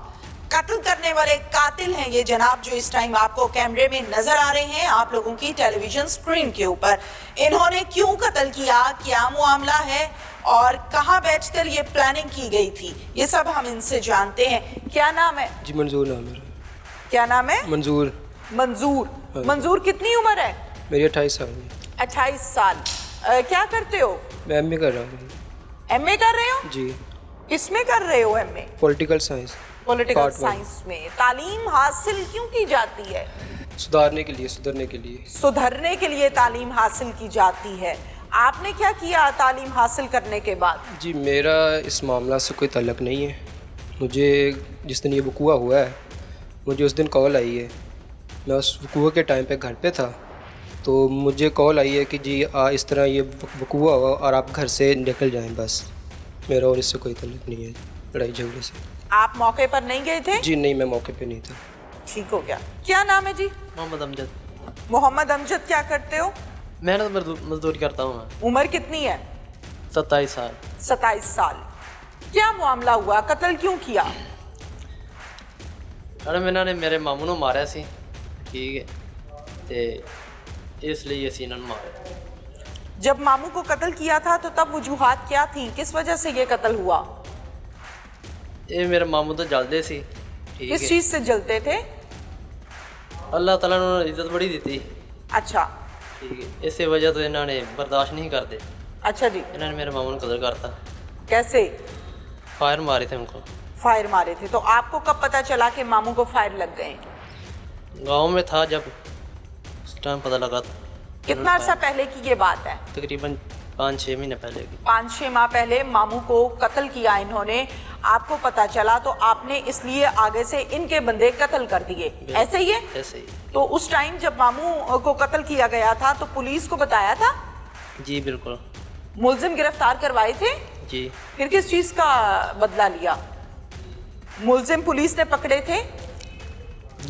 कत्ल करने वाले कातिल हैं ये जनाब जो इस टाइम आपको कैमरे में नजर आ रहे हैं आप लोगों की टेलीविजन स्क्रीन के ऊपर। इन्होंने क्यों कत्ल किया, क्या मामला है और कहां बैठकर ये प्लानिंग की गई थी, ये सब हम इनसे जानते हैं। क्या नाम है? जी मंजूर नाम है। क्या नाम है? मंजूर। मंजूर। मंजूर कितनी उम्र है? मेरी 28 साल है। 28 साल। क्या करते हो? मैं एमए कर रहा हूँ। एमए कर रहे हो? जी। किसमें कर रहे हो MA? Political science. Political Part one। Science में। तालीम हासिल क्यों की जाती है? सुधारने के लिए, सुधरने के लिए। सुधरने के लिए तालीम हासिल की जाती है। आपने क्या किया तालीम हासिल करने के बाद? जी मेरा इस मामला से कोई ताल्लुक़ नहीं है। मुझे जिस दिन ये वकूआ हुआ है मुझे उस दिन कॉल आई है। मैं उस वकूआ के टाइम पे घर पे था तो मुझे कॉल आई है कि जी इस तरह ये वकूआ हुआ और आप घर से निकल जाएं। बस मेरा और इससे कोई ताल्लुक़ नहीं है लड़ाई झगड़े से। आप मौके पर नहीं गए थे? जी नहीं, मैं मौके पे नहीं था। ठीक हो गया। क्या नाम है जी? मोहम्मद अमजद। मोहम्मद अमजद। क्या करते हो? मेहनत मजदूरी करता हूँ मैं। उम्र कितनी है? 27 साल। 27 साल। क्या मामला हुआ, कत्ल क्यों किया? अरे मैंने मेरे मामू ਨੂੰ ਮਾਰਿਆ ਸੀ, ठीक है, ਤੇ ਇਸ ਲਈ ਅਸੀਂ ਇਹਨਾਂ ਨੂੰ ਮਾਰਿਆ। जब मामू को कत्ल किया था तो तब वजूहात क्या थी, किस वजह से ये कत्ल हुआ? ਇਹ ਮੇਰੇ ਮਾਮੂ ਤੋਂ ਜਲਦੇ ਸੀ, ठीक किस है। चीज से जलते थे? ਅੱਲਾਹ ਤਾਲਾ ਨੂੰ ਇੱਜ਼ਤ ਬੜੀ ਦਿੱਤੀ, अच्छा। ठीक है, ਇਸੇ ਵਜ੍ਹਾ ਤੋਂ ਇਹਨਾਂ ਨੇ ਬਰਦਾਸ਼ਤ ਨਹੀਂ ਕਰਦੇ। अच्छा जी। ਇਹਨਾਂ ਨੇ ਮੇਰੇ ਮਾਮੂ ਨੂੰ ਕਤਲ ਕਰਤਾ। कैसे? फायर मारे थे उनको। फायर मारे थे। तो आपको कब पता चला कि मामू को फायर लग गए? गांव में था जब उस टाइम पता लगा था। कितना अर्सा पहले की ये बात है? तकरीबन 5-6 महीने पहले की। 5-6 माह पहले मामू को कत्ल किया इन्होंने। आपको पता चला तो आपने इसलिए आगे से इनके बंदे कत्ल कर दिए, ऐसे ही है? ऐसे ही। तो उस टाइम जब मामू को कत्ल किया गया था तो पुलिस को बताया था? जी बिल्कुल। मुलजिम गिरफ्तार करवाए थे? जी। फिर किस चीज का बदला लिया? मुलजिम पुलिस ने पकड़े थे?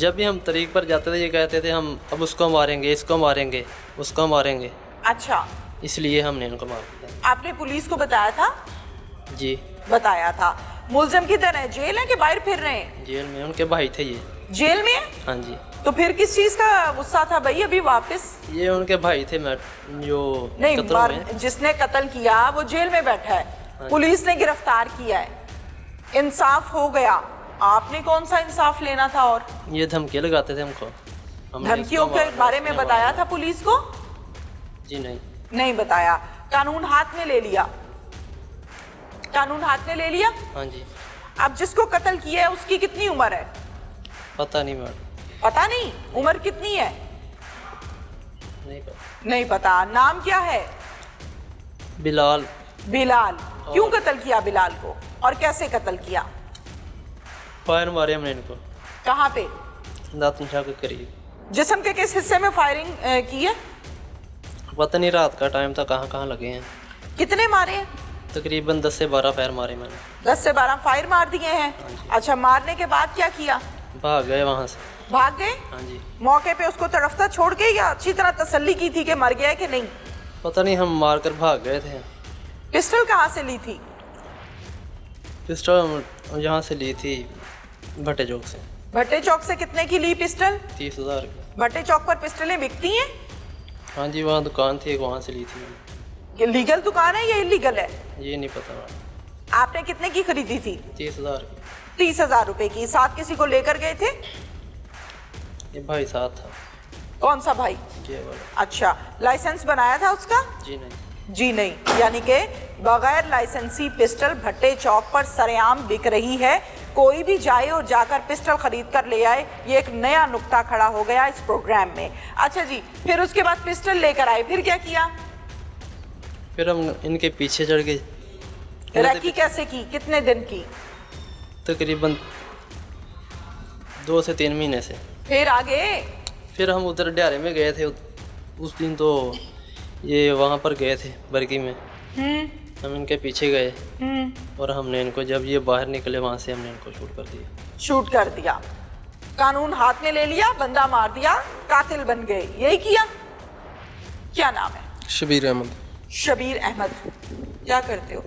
जब भी हम तरीक पर जाते थे ये कहते थे हम अब उसको मारेंगे, इसको मारेंगे, उसको मारेंगे, अच्छा। इसलिए हमने उनको मार दिया। आपने पुलिस को बताया था? जी। बताया था। मुलजिम किधर है, जेल है कि बाहर फिर रहे हैं? जेल में। उनके भाई थे ये। जेल में है? हाँ जी। तो फिर किस चीज का गुस्सा था भाई अभी वापस? ये उनके भाई थे, मैं जो नहीं, कत्ल हुए। जिसने कत्ल किया वो जेल में बैठा है, पुलिस ने गिरफ्तार किया है, इंसाफ हो गया। आपने कौन सा इंसाफ लेना था? और ये धमकी लगाते थे हमको। हमने धमकियों इसको के मारा, बारे में इसने बताया मारा। था पुलिस को? जी नहीं। नहीं बताया। कानून हाथ में ले लिया? कानून हाथ में ले लिया। हाँ जी। अब जिसको कत्ल किया है उसकी कितनी उम्र है? पता नहीं मैडम। पता नहीं उम्र कितनी है? नहीं पता। नहीं पता। नाम क्या है? बिलाल। बिलाल। क्यों कत्ल किया बिलाल को और कैसे कत्ल किया? फायर मारे हमने इनको। कहाँ पे? दातन शाह के करीब। जिस्म के किस हिस्से में फायरिंग की है? पता नहीं, रात का टाइम था, कहाँ कहाँ लगे हैं। कितने मारे हैं? तकरीबन 10 से 12 फायर मारे मैंने। 10 से 12 फायर मार दिए हैं। अच्छा, मारने के बाद क्या किया? भाग गए वहाँ से। भाग गए? हाँ जी। मौके पे उसको तड़फता छोड़ के या अच्छी तरह तसल्ली की थी कि मर गया है कि नहीं? पता नहीं, हम मार कर भाग गए थे। पिस्टल कहाँ से ली थी? पिस्टल यहाँ से ली थी भट्टे चौक से। भट्टे चौक से कितने की ली पिस्टल? 30,000 की। भट्टे चौक पर पिस्टलें बिकती हैं? हाँ जी, वहाँ दुकान थी एक, वहाँ से ली थी मैंने। ये लीगल दुकान है या इलीगल है? ये नहीं पता मैडम। आपने कितने की खरीदी थी? 30,000 की। 30,000 रुपए की। साथ किसी को लेकर गए थे? ये भाई साथ था। कौन सा भाई? ये वाला। अच्छा, लाइसेंस बनाया था उसका? जी नहीं। जी नहीं। यानी कि बगैर लाइसेंसी पिस्टल भट्टे चौक पर सरेआम बिक रही है। कोई भी जाए और जाकर पिस्टल खरीद कर ले आए, ये एक नया नुक्ता खड़ा हो गया इस प्रोग्राम में। अच्छा जी, फिर उसके बाद पिस्टल लेकर आए, फिर क्या किया? फिर हम इनके पीछे चढ़ गए। रैकी कैसे की, कितने दिन की? तकरीबन 2 से 3 महीने से। फिर आगे? फिर हम उधर डियारे में गए थे उस दिन, तो ये वहाँ पर गए थे बरगी में। हम इनके पीछे गए और हमने इनको, जब ये बाहर निकले वहाँ से, हमने इनको शूट कर दिया। शूट कर दिया। कानून हाथ में ले लिया, बंदा मार दिया, कातिल बन गए, यही किया? क्या नाम है? शबीर अहमद। शबीर अहमद, क्या करते हो?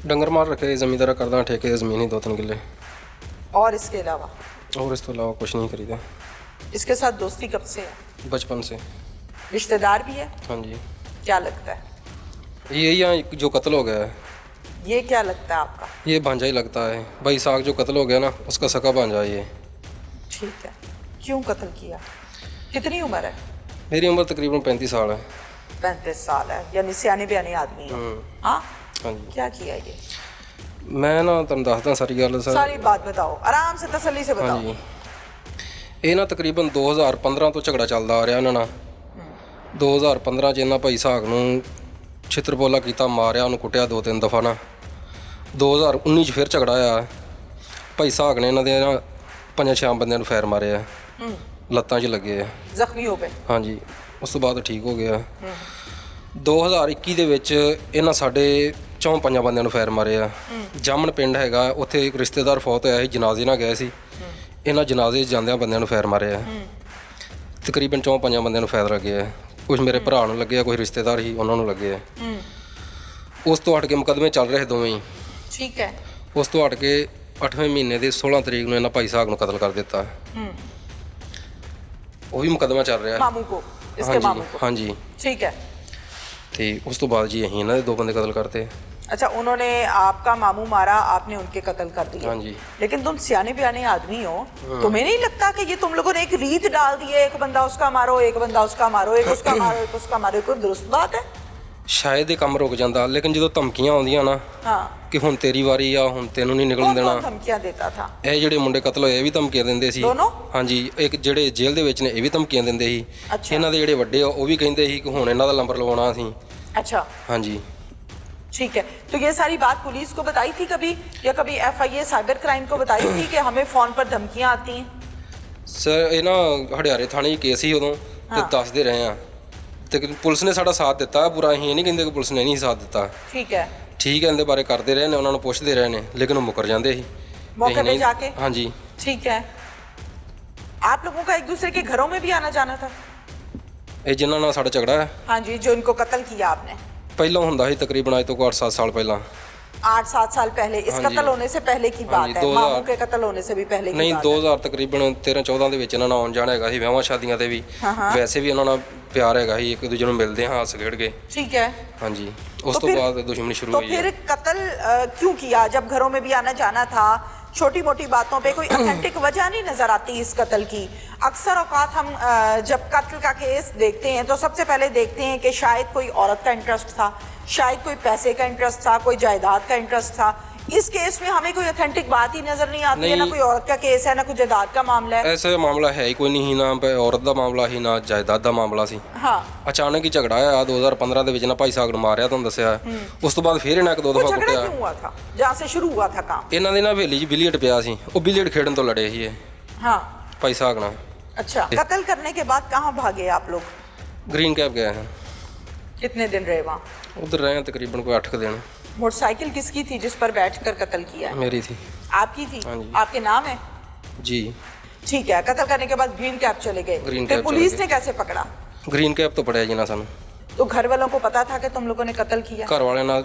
डंगर मार रखे जमींदारा करदा ठेके ज़मीन ही 2-3 किले, और इसके अलावा? और इस तो अलावा कुछ नहीं करीदा। इसके साथ दोस्ती कब से है? बचपन से। रिश्तेदार भी है? हाँ जी। क्या लगता है? ये यहाँ जो कत्ल हो गया है, ये क्या लगता है आपका? ये भांजा ही लगता है। भाई साहब जो कत्ल हो गया ना, उसका सका भांजा है ये। ठीक है, क्यों कत्ल किया? कितनी उम्र है? मेरी उम्र तकरीबन 35 साल है। 35 साल है, यानी सियाने बयाने आदमी है। हाँ, हाँ जी। क्या किया ये? मैं ना तुम दसदा सारी गल सर। सारी बात बताओ, आराम से तसल्ली से हाँ बताओ। जी। ਇਹ ਨਾ ਤਕਰੀਬਨ 2015 ਤੋਂ ਝਗੜਾ ਚੱਲਦਾ ਆ ਰਿਹਾ ਇਹਨਾਂ ਨਾਲ। 2015 'ਚ ਇਹਨਾਂ ਭਾਈ ਸਾਹਗ ਨੂੰ ਛਿੱਤਰਪੋਲਾ ਕੀਤਾ, ਮਾਰਿਆ, ਉਹਨੂੰ ਕੁੱਟਿਆ 2-3 ਦਫਾ ਨਾ। 2019 'ਚ ਫਿਰ ਝਗੜਾ ਆਇਆ। ਭਾਈ ਸਾਹਗ ਨੇ ਇਹਨਾਂ ਦੇ ਨਾ 5-6 ਬੰਦਿਆਂ ਨੂੰ ਫੈਰ ਮਾਰੇ ਆ, ਲੱਤਾਂ 'ਚ ਲੱਗੇ ਆ। ਜ਼ਖਮੀ ਹੋ ਗਏ? ਹਾਂਜੀ, ਉਸ ਤੋਂ ਬਾਅਦ ਠੀਕ ਹੋ ਗਿਆ। 2021 ਦੇ ਵਿੱਚ ਇਹਨਾਂ ਸਾਡੇ 4-5 ਬੰਦਿਆਂ ਨੂੰ ਫੈਰ ਮਾਰੇ ਆ। ਜਾਮਣ ਪਿੰਡ ਹੈਗਾ, ਉੱਥੇ ਇੱਕ ਰਿਸ਼ਤੇਦਾਰ ਫੌਤ ਹੋਇਆ ਸੀ, ਜਨਾਜ਼ੇ ਨਾਲ ਗਏ ਸੀ। ਇਹਨਾਂ ਜਨਾਜ਼ੇ 'ਚ ਜਾਂਦਿਆਂ ਬੰਦਿਆਂ ਨੂੰ ਫੈਰ ਮਾਰੇ ਆ। ਤਕਰੀਬਨ 4-5 ਬੰਦਿਆਂ ਨੂੰ ਫੈਰ ਲੱਗੇ ਆ। ਕੁਝ ਮੇਰੇ ਭਰਾ ਨੂੰ ਲੱਗੇ ਆ, ਕੋਈ ਰਿਸ਼ਤੇਦਾਰ ਸੀ ਉਹਨਾਂ ਨੂੰ ਲੱਗੇ ਆ। ਉਸ ਤੋਂ ਹਟ ਕੇ ਮੁਕੱਦਮੇ ਚੱਲ ਰਹੇ ਦੋਵੇਂ ਹੀ। ਠੀਕ ਹੈ। ਉਸ ਤੋਂ ਹਟ ਕੇ 8ਵੇਂ ਮਹੀਨੇ ਦੀ 16 ਤਰੀਕ ਨੂੰ ਇਹਨਾਂ ਭਾਈ ਸਾਹਿਬ ਨੂੰ ਕਤਲ ਕਰ ਦਿੱਤਾ। ਉਹ ਵੀ ਮੁਕੱਦਮਾ ਚੱਲ ਰਿਹਾ। ਮਾਮੂ ਕੋ, ਇਸਕੇ ਮਾਮੂ ਕੋ। ਹਾਂਜੀ। ठीक है। ਤੇ ਉਸ ਤੋਂ ਬਾਅਦ ਜੀ ਅਸੀਂ ਇਹਨਾਂ ਦੇ 2 ਬੰਦੇ ਕਤਲ ਕਰਤੇ। अच्छा, उन्होंने आपका मामू मारा, आपने उनके कत्ल कर दिया। हाँ जी। लेकिन तुम सियाने बयाने आदमी हो, तुम्हें नहीं लगता कि ये तुम लोगों ने एक रीत डाल दी है, एक बंदा उसका मारो, एक बंदा उसका मारो, एक उसका मारो, एक उसका मारो, कोई दुरुस्त बात है? ਸ਼ਾਇਦ ਇਹ ਕੰਮ ਰੁਕ ਜਾਂਦਾ, ਲੇਕਿਨ ਜਦੋਂ ਧਮਕੀਆਂ ਆਉਂਦੀਆਂ ਨਾ हाँ। ਕਿ ਹੁਣ ਤੇਰੀ ਵਾਰੀ ਆ, ਹੁਣ ਤੈਨੂੰ ਨਹੀਂ ਨਿਕਲਣ कौन ਦੇਣਾ। कौन धमकियां देता था? ਇਹ ਜਿਹੜੇ ਮੁੰਡੇ ਕਤਲ ਹੋਏ ਇਹ ਵੀ ਧਮਕੀਆਂ ਦਿੰਦੇ ਸੀ। ਦੋਨੋਂ? ਹਾਂਜੀ, ਇੱਕ ਜਿਹੜੇ ਜੇਲ੍ਹ ਦੇ ਵਿੱਚ ਨੇ ਇਹ ਵੀ ਧਮਕੀਆਂ ਦਿੰਦੇ ਸੀ। ਅੱਛਾ। ਇਹਨਾਂ ਦੇ ਜਿਹੜੇ ਵੱਡੇ ਆ ਉਹ ਵੀ ਕਹਿੰਦੇ ਸੀ ਕਿ ਹੁਣ ਇਹਨਾਂ ਦਾ ਨੰਬਰ ਲਵਾਉਣਾ ਅਸੀਂ। अच्छा, ਹਾਂਜੀ। ठीक है। तो ये सारी बात पुलिस को बताई थी कभी, या कभी FIA साइबर क्राइम को बताई थी कि हमें फोन पर धमकियां आती हैं? ਸਰ ਇਹ ਨਾ ਹੜਿਆਰੇ ਥਾਣੇ 'ਚ ਕੇਸ ਸੀ ਉਦੋਂ, ਤੇ ਦੱਸਦੇ ਰਹੇ ਆ। ਤੇ ਪੁਲਿਸ ਨੇ ਸਾਡਾ ਸਾਥ ਦਿੱਤਾ ਪੂਰਾ। ਅਸੀਂ ਇਹ ਨਹੀਂ ਕਹਿੰਦੇ ਕਿ ਪੁਲਿਸ ਨੇ ਨਹੀਂ ਸਾਥ ਦਿੱਤਾ। ठीक है। ਠੀਕ ਹੈ, ਇਹਦੇ ਬਾਰੇ ਕਰਦੇ ਰਹੇ ਨੇ, ਉਹਨਾਂ ਨੂੰ ਪੁੱਛਦੇ ਰਹੇ ਨੇ, ਲੇਕਿਨ ਉਹ ਮੁਕਰ ਜਾਂਦੇ ਸੀ। मौके ਅਸੀਂ पे ਨਹੀਂ- जाके? ਹਾਂਜੀ। ठीक है। आप लोगों का एक दूसरे के घरों में भी आना जाना था? ਇਹ ਜਿਨ੍ਹਾਂ ਨਾਲ ਸਾਡਾ ਝਗੜਾ ਹੈ हाँ जी, जो इनको कत्ल किया आपने। ਪਹਿਲਾਂ ਹੁੰਦਾ ਸੀ, ਤਕਰੀਬਨ ਅੱਜ ਤੋਂ 8-7 ਸਾਲ ਪਹਿਲਾਂ। 8-7 साल पहले? इस हाँ कत्ल जी। होने से पहले की हाँ बात जी, है? 2000 मामू के कत्ल होने से भी पहले की ਨਹੀਂ, बात 2000 ਤਕਰੀਬਨ 13-14 ਦੇ ਵਿੱਚ ਇਹਨਾਂ ਨਾਲ ਆਉਣ ਜਾਣਾ ਹੈਗਾ ਸੀ, ਵਿਆਹਾਂ ਸ਼ਾਦੀਆਂ ਤੇ ਵੀ। ਵੈਸੇ ਵੀ ਇਹਨਾਂ ਨਾਲ ਪਿਆਰ ਹੈਗਾ ਸੀ, ਇੱਕ ਦੂਜੇ ਨੂੰ ਮਿਲਦੇ ਹਾਂ, ਹੱਸ ਖੇਡ ਕੇ। है? ठीक है। ਹਾਂਜੀ, ਉਸ तो ਤੋਂ फिर- ਬਾਅਦ ਦੁਸ਼ਮਣੀ ਸ਼ੁਰੂ तो ਹੋਈ फिर ਹੈ। कत्ल क्यों किया जब घरों में भी आना जाना था? छोटी मोटी बातों पे कोई ऑथेंटिक वजह नहीं नजर आती इस कत्ल की। अक्सर औकात हम जब कत्ल का केस देखते हैं तो सबसे पहले देखते हैं कि शायद कोई औरत का इंटरेस्ट था, शायद कोई पैसे का इंटरेस्ट था, कोई जायदाद का इंटरेस्ट था। इस केस में हमें कोई ऑथेंटिक बात ही नजर नहीं आती है। ना नहीं। कोई औरत का केस है, ना कोई जायदाद का मामला है। ਐਸਾ ਮਾਮਲਾ ਹੈ ਹੀ ਕੋਈ ਨਹੀਂ ਸੀ, ਨਾ ਔਰਤ ਦਾ ਮਾਮਲਾ ਸੀ, ਨਾ ਜਾਇਦਾਦ ਦਾ ਮਾਮਲਾ ਸੀ। हाँ। ਅਚਾਨਕ ਹੀ ਝਗੜਾ ਆਇਆ 2015 ਦੇ ਵਿੱਚ ਨਾ ਭਾਈ ਸਾਹਿਬ ਨੂੰ ਮਾਰਿਆ, ਤੁਹਾਨੂੰ ਦੱਸਿਆ। ਉਸ ਤੋਂ ਬਾਅਦ ਫਿਰ ਇਹਨਾਂ ਇੱਕ ਦੋ वो ਦਫਾ झगड़ा ਕੁੱਟਿਆ। क्यों हुआ था? जहाँ से शुरू हुआ था काम? ਇਹਨਾਂ ਦੇ ਨਾ ਹਵੇਲੀ 'ਚ ਬਿਲੀਅਰਡ ਪਿਆ ਸੀ, ਉਹ ਬਿਲੀਅਰਡ ਖੇਡਣ ਤੋਂ ਲੜੇ ਸੀ ਇਹ हाँ। ਭਾਈ ਸਾਹਿਬ ਨਾਲ। अच्छा, कत्ल करने के बाद कहाँ भागे आप लोग? ਗ੍ਰੀਨ ਕੈਪ ਗਏ ਹਾਂ, कितने दिन रहे वहाँ? ਉਧਰ ਰਹੇ ਹਾਂ ਤਕਰੀਬਨ ਕੋਈ 8 ਦਿਨ। मोटरसाइकिल किसकी थी जिस पर बैठकर कत्ल किया है? ਮੇਰੀ थी। आपकी थी? हाँ जी। आपके नाम है? जी। ठीक है। कत्ल करने के बाद ग्रीन कैप चले गए। ग्रीन फिर कैप पुलिस चले ने कैसे पकड़ा? ਗ੍ਰੀਨ ਕੈਪ ਤੋਂ ਪੜਿਆ ਜੀ ਨਾ ਸਾਨੂੰ। तो घर वालों को पता था कि तुम लोगों ने कत्ल किया? ਘਰ ਵਾਲਿਆਂ ਨਾਲ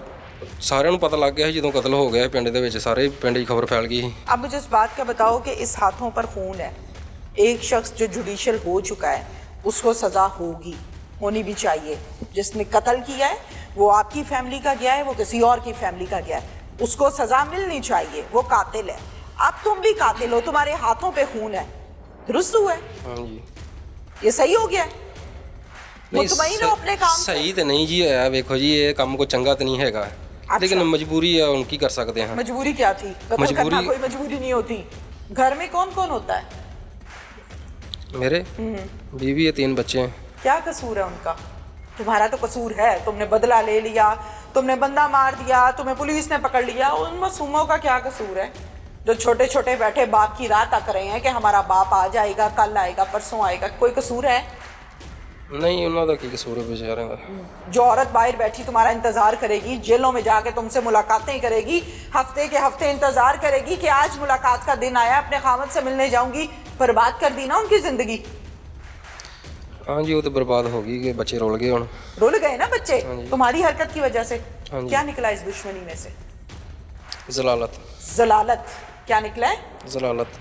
ਸਾਰਿਆਂ ਨੂੰ ਪਤਾ ਲੱਗ ਗਿਆ ਸੀ ਜਦੋਂ ਕਤਲ ਹੋ ਗਿਆ ਪਿੰਡ ਦੇ ਵਿੱਚ, ਸਾਰੇ ਪਿੰਡ 'ਚ ਖਬਰ ਫੈਲ ਗਈ ਸੀ। अब मुझे इस बात का बताओ कि इस हाथों पर खून है, एक शख्स जो जुडिशियल हो चुका है उसको सज़ा होगी, होनी भी चाहिए। जिसने कत्ल किया है वो आपकी फैमिली का गया है, वो किसी और की फैमिली का गया है, उसको सज़ा मिलनी चाहिए। वो कातिल है, अब तुम भी कातिल हो, तुम्हारे हाथों पे खून है, दुरुस्त हुआ है? हाँ जी। ये सही हो गया है? मुतमईन हो अपने काम से? ਸਹੀ ਤੇ ਨਹੀਂ ਜੀ ਹੋਇਆ, ਵੇਖੋ ਜੀ ਇਹ ਕੰਮ ਕੋਈ ਚੰਗਾ ਤੇ ਨਹੀਂ ਹੈਗਾ, ਲੇਕਿਨ ਮਜਬੂਰੀ ਹੈ, ਹੁਣ ਕੀ ਕਰ ਸਕਦੇ ਹਾਂ। मजबूरी क्या थी? कत्ल करना मजबूरी- कोई मजबूरी नहीं होती। घर में कौन कौन होता है? मेरे बीवी है, 3 बच्चे हैं। क्या कसूर है उनका? तुम्हारा तो कसूर है, तुमने बदला ले लिया, तुमने बंदा मार दिया, तुम्हें पुलिस ने पकड़ लिया। उन मासूमों का क्या कसूर है जो छोटे छोटे बैठे बाप की राह तक रहे हैं कि हमारा बाप आ जाएगा, कल आएगा, परसों आएगा? कोई कसूर है? नहीं, उन्होंने की कसूर है बेचारे का। जो औरत बाहर बैठी तुम्हारा इंतजार करेगी, जेलों में जाके तुमसे मुलाकातें करेगी, हफ्ते के हफ्ते इंतजार करेगी कि आज मुलाकात का दिन आया, अपने खामद से मिलने जाऊंगी, बर्बाद कर दी ना उनकी जिंदगी। हाँ जी, वो तो बर्बाद हो गई कि बच्चे रुल गए हुण। रुल गए ना बच्चे जी। तुम्हारी हरकत की वजह से। हाँ जी। क्या निकला इस दुश्मनी में से? जलालत। जलालत। क्या निकला है? जलालत।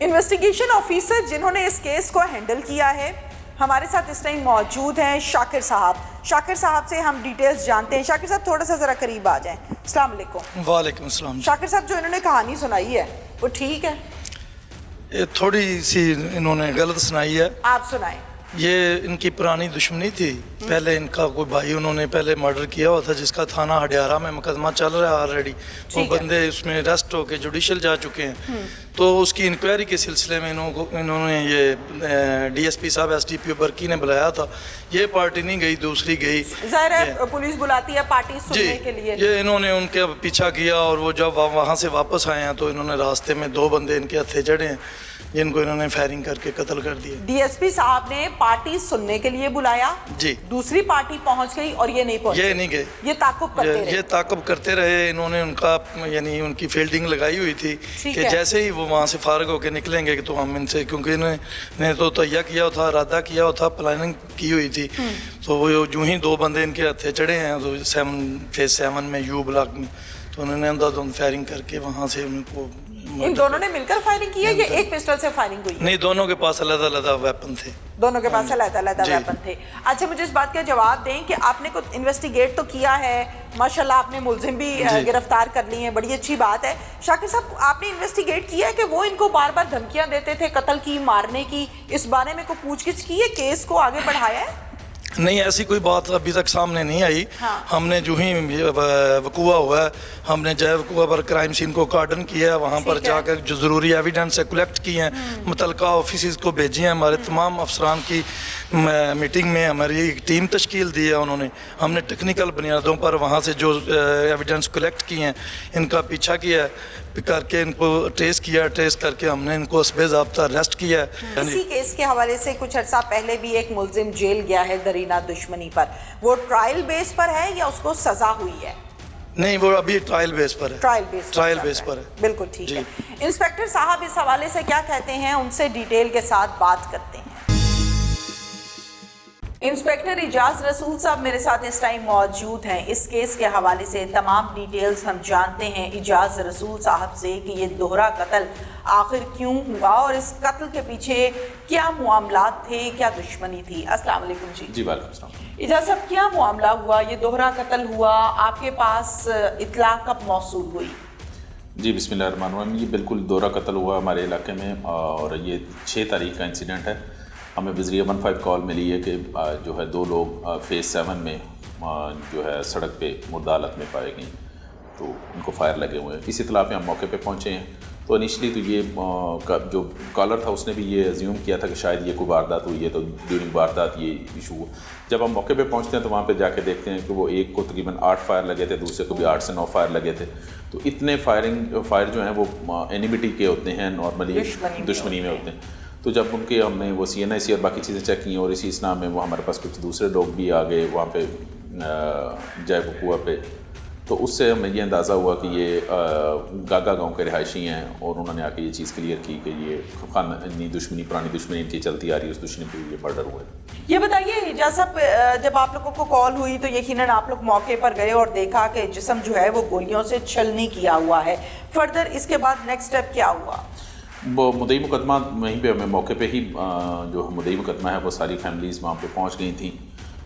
इन्वेस्टिगेशन ऑफिसर जिन्होंने इस केस को हैंडल किया है हमारे साथ इस टाइम मौजूद हैं शाकिर साहब। शाकिर साहब से हम डिटेल्स जानते हैं। शाकिर साहब थोड़ा सा ज़रा करीब आ जाएं। अस्सलाम वालेकुम। वालेकुम अस्सलाम। शाकिर साहब, जो इन्होंने कहानी सुनाई है वो ठीक है? ये थोड़ी सी इन्होंने गलत सुनाई है। आप सुनाएं। ये इनकी पुरानी दुश्मनी थी। पहले इनका कोई भाई उन्होंने पहले मर्डर किया हुआ था जिसका थाना हडियारा में मुकदमा चल रहा है ऑलरेडी। वो बंदे उसमें अरेस्ट होके जुडिशल जा चुके हैं। तो उसकी इंक्वायरी के सिलसिले में इन्होंने ये डीएसपी साहब एसडीपीओ बरकी ने बुलाया था। ये पार्टी नहीं गई, दूसरी गई। ज़ाहिर है पुलिस बुलाती है पार्टी सुनने के लिए। ये इन्होंने उनके पीछा किया और वो जब वहाँ से वापस आए हैं तो इन्होंने रास्ते में 2 बंदे इनके हथे चढ़े हैं जिनको इन्होंने फायरिंग करके कत्ल कर दिया। डीएसपी साहब ने पार्टी सुनने के लिए बुलाया जी। दूसरी पार्टी पहुंच गई और ये नहीं पहुंची। ये नहीं गए। ये ताकुब करते रहे। ये ताकुब करते रहे। इन्होंने उनका यानी उनकी फील्डिंग लगाई हुई थी कि जैसे ही वो वहाँ से फारग होकर निकलेंगे तो हम इनसे, क्योंकि इन्होंने तो तैयार किया था, इरादा किया था, प्लानिंग की हुई थी। तो वो यूं ही 2 बंदे इनके हथे चढ़े हैं तो फेज 7 में यू ब्लॉक में, तो उन्होंने अंधाधुंध फायरिंग करके वहाँ से उनको। इन दोनों ने मिलकर फायरिंग की है या एक पिस्टल से फायरिंग हुई? नहीं, दोनों के पास अलग-अलग वेपन थे। दोनों के पास अलग-अलग वेपन थे। अच्छा, मुझे इस बात का जवाब दें कि आपने कुछ इन्वेस्टिगेट तो किया है, माशाल्लाह आपने मुलजिम भी गिरफ्तार कर लिए हैं, बड़ी अच्छी बात है। शाकिर साहब, आपने इन्वेस्टिगेट किया है कि वो इनको बार बार धमकियां देते थे कत्ल की, मारने की, इस बारे में कोई पूछगिछ की है, केस को आगे बढ़ाया है? नहीं, ऐसी कोई बात अभी तक सामने नहीं आई। हाँ। हमने जो ही वकूआ हुआ है हमने जय वकूआ पर क्राइम सीन को कार्डन किया है, वहाँ पर जाकर जो ज़रूरी एविडेंस कलेक्ट किए हैं, मुतलका ऑफिस को भेजे हैं। हमारे तमाम अफसरान की मीटिंग में हमारी एक टीम तश्कील दी है उन्होंने। हमने टेक्निकल बुनियादों पर वहाँ से जो एविडेंस कलेक्ट किए हैं इनका पीछा किया है, करके इनको ट्रेस किया, ट्रेस करके हमने इनको असबेज़ाब्ता अरेस्ट किया है। इसी केस के हवाले से कुछ अर्सा पहले भी एक मुलजिम जेल गया है दरीना दुश्मनी पर। वो ट्रायल बेस पर है या उसको सजा हुई है? नहीं, वो अभी ट्रायल बेस पर है। ट्रायल बेस पर है। बिल्कुल ठीक है। इंस्पेक्टर साहब इस हवाले से क्या कहते हैं, उनसे डिटेल के साथ बात करते हैं। इंस्पेक्टर इजाज रसूल साहब मेरे साथ इस टाइम मौजूद हैं। इस केस के हवाले से तमाम डिटेल्स हम जानते हैं इजाज रसूल साहब से कि ये दोहरा कत्ल आखिर क्यों हुआ और इस कत्ल के पीछे क्या मामलात थे, क्या दुश्मनी थी। अस्सलाम वालेकुम जी। जी वालेकुम सलाम। इजाज साहब, क्या मामला हुआ, ये दोहरा कत्ल हुआ, आपके पास इत्तला कब मौसूल हुई? जी बिस्मिल्लाहिर्रहमानिर्रहीम। ये बिल्कुल दोहरा कत्ल हुआ हमारे इलाके में और ये 6 तारीख का इंसिडेंट है। हमें बज़रिया 15 कॉल मिली है कि जो है 2 लोग फेज़ 7 में जो है सड़क पे मुर्दा हालत में पाए गए, तो उनको फायर लगे हुए हैं। इस इत्तला पे हम मौके पे पहुंचे हैं। तो इनिशली तो ये जो कॉलर था उसने भी ये अज्यूम किया था कि शायद ये कोई वारदात हुई है, तो ड्यूरिंग वारदात ये इशू हुआ। जब हम मौके पे पहुंचते हैं तो वहाँ पे जाके देखते हैं कि वो एक को तकरीबन 8 फायर लगे थे, दूसरे को भी 8 से 9 फायर लगे थे। तो इतने फायर जो हैं वो एनिमिटी के होते हैं, नॉर्मली दुश्मनी में होते हैं। तो जब उनके हमने वो CNIC और बाकी चीज़ें चेक की और इसी इस्लाम में वो हमारे पास कुछ दूसरे लोग भी आ गए वहाँ पे जय वकूआ पे, तो उससे हमें ये अंदाज़ा हुआ कि ये गागा गांव के रिहायशी हैं और उन्होंने आके ये चीज़ क्लियर की कि ये खानदानी दुश्मनी, पुरानी दुश्मनी इनकी चलती आ रही है, उस दुश्मनी पे ये मर्डर हुआ है। ये बताइए इजाज साहब, जब आप लोगों को कॉल हुई तो यकीनन आप लोग मौके पर गए और देखा कि जिस्म जो है वो गोलियों से छलनी किया हुआ है। फर्दर इसके बाद नेक्स्ट स्टेप क्या हुआ? वो मुद्दई मुकदमा वहीं पे हमें मौके पे ही जो मुद्दई मुकदमा है वो सारी फैमिलीज़ वहाँ पे पहुँच गई थी